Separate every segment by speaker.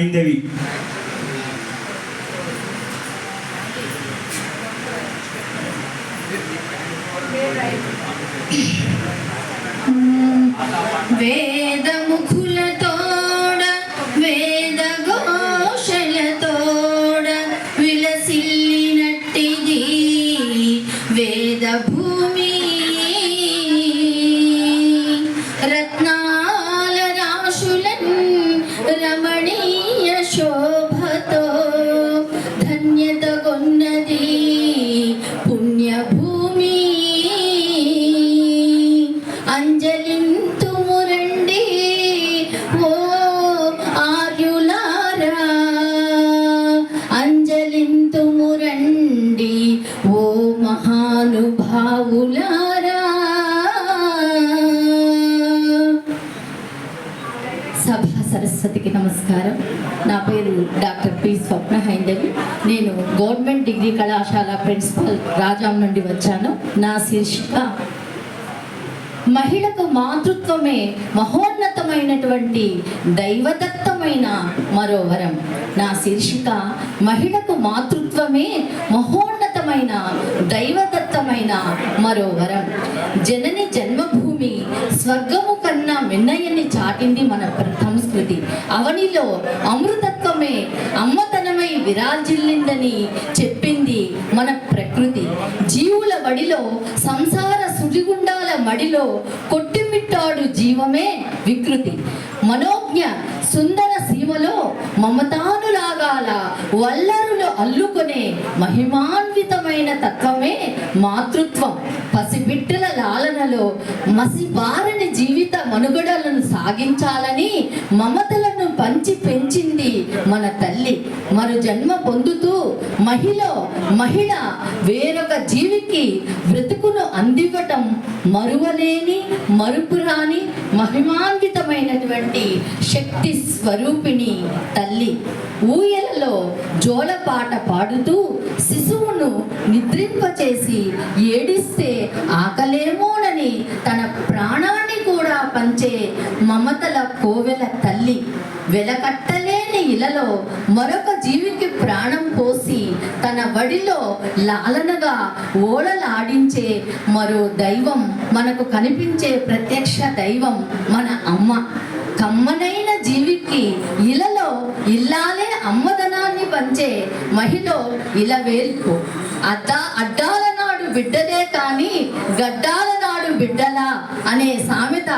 Speaker 1: హైందవి.
Speaker 2: వేదముఖులతోడ వేద ఘోషలతోడ విలసిల్లినట్టిది వేద భూమి. రత్నాల రాశులన్ రమణీయ శోభతో ధన్యత కొన్నది పుణ్యభూమి. అంజలింతుమురండి ఓ ఆర్యులారా, అంజలింతుమురండి ఓ మహానుభావులారా. సభా సరస్వతికి నమస్కారం. నా పేరు డాక్టర్ పి స్వప్న హైందవి. నేను గవర్నమెంట్ డిగ్రీ కళాశాల ప్రిన్సిపల్ రాజాం నుండి వచ్చాను. నా శీర్షిక మహిళకు మాతృత్వమే మహోన్నతమైనటువంటి దైవదత్తమైన మరో వరం. నా శీర్షిక మహిళకు మాతృత్వమే మహోన్నతమైన దైవదత్తమైన మరో వరం. జనని జన్మభూమి స్వర్గము కన్నా మిన్నయని చాటింది మన సంస్కృతి. అవనిలో అమృతత్వమే అమ్మతనమై విరాజిల్లిందని చెప్పింది మన ప్రకృతి. జీవుల వడిలో సంసార సుడిగుండాల మడిలో కొట్టిమిట్టాడు జీవమే వికృతి. మనోజ్ఞ సుందర సీమలో మమతానురాగాల వల్లరులు అల్లుకొనే మహిమాన్వితమైన తత్వమే మాతృత్వం. పసిబిడ్డల లాలనలో మసిబారని జీవిత మనుగడలను సాగించాలని మమతలను పంచి పెంచింది మన తల్లి. మరు జన్మ పొందుతూ మహిళ వేరొక జీవికి బ్రతుకును అందివ్వటం మరువలేని మరుపురాని మహిమాన్వితమైనటువంటి శక్తి స్వరూపిణి తల్లి. ఊయలలో జోలపాట పాడుతూ శిశువును నిద్రింపచేసి ఏడిస్తే ఆకలేమోనని తన ప్రాణాన్ని కూడా పంచే మమతల కోవెల తల్లి. వెలకట్టలేని ఇలలో మరొక జీవికి ప్రాణం పోసి తన వడిలో లాలనగా ఓడలాడించే మరో దైవం, మనకు కనిపించే ప్రత్యక్ష దైవం మన అమ్మ. కమ్మనైన జీవికి ఇలలో ఇల్లాలే అమ్మదనాన్ని పంచే మహిళ ఇలవేల్పు. అడ్డాల నాడు బిడ్డలే కానీ గడ్డాల నాడు బిడ్డలా అనే సామెత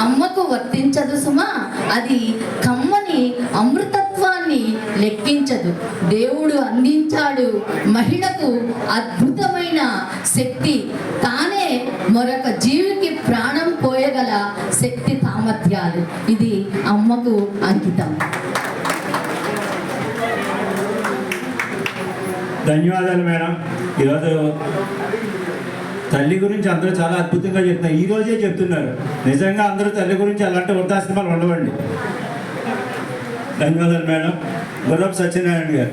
Speaker 2: అమ్మకు వర్తించదు సుమా. అది కమ్మని అమృతత్వాన్ని లెక్కించదు. దేవుడు అందించాడు మహిళకు అద్భుతమైన శక్తి. తానే మరొక జీవికి ప్రాణం పోయగల శక్తి సామర్థ్యాలు. ఇది అమ్మకు అంకితం.
Speaker 1: ధన్యవాదాలు మేడం. ఈరోజు తల్లి గురించి అందరూ చాలా అద్భుతంగా చెప్తున్నారు. ఈరోజే చెప్తున్నారు. నిజంగా అందరూ తల్లి గురించి అలాంటి వృద్ధాశ్రమాలు ఉండవండి. ధన్యవాదాలు మేడం. గుర్రపు సత్యనారాయణ గారు.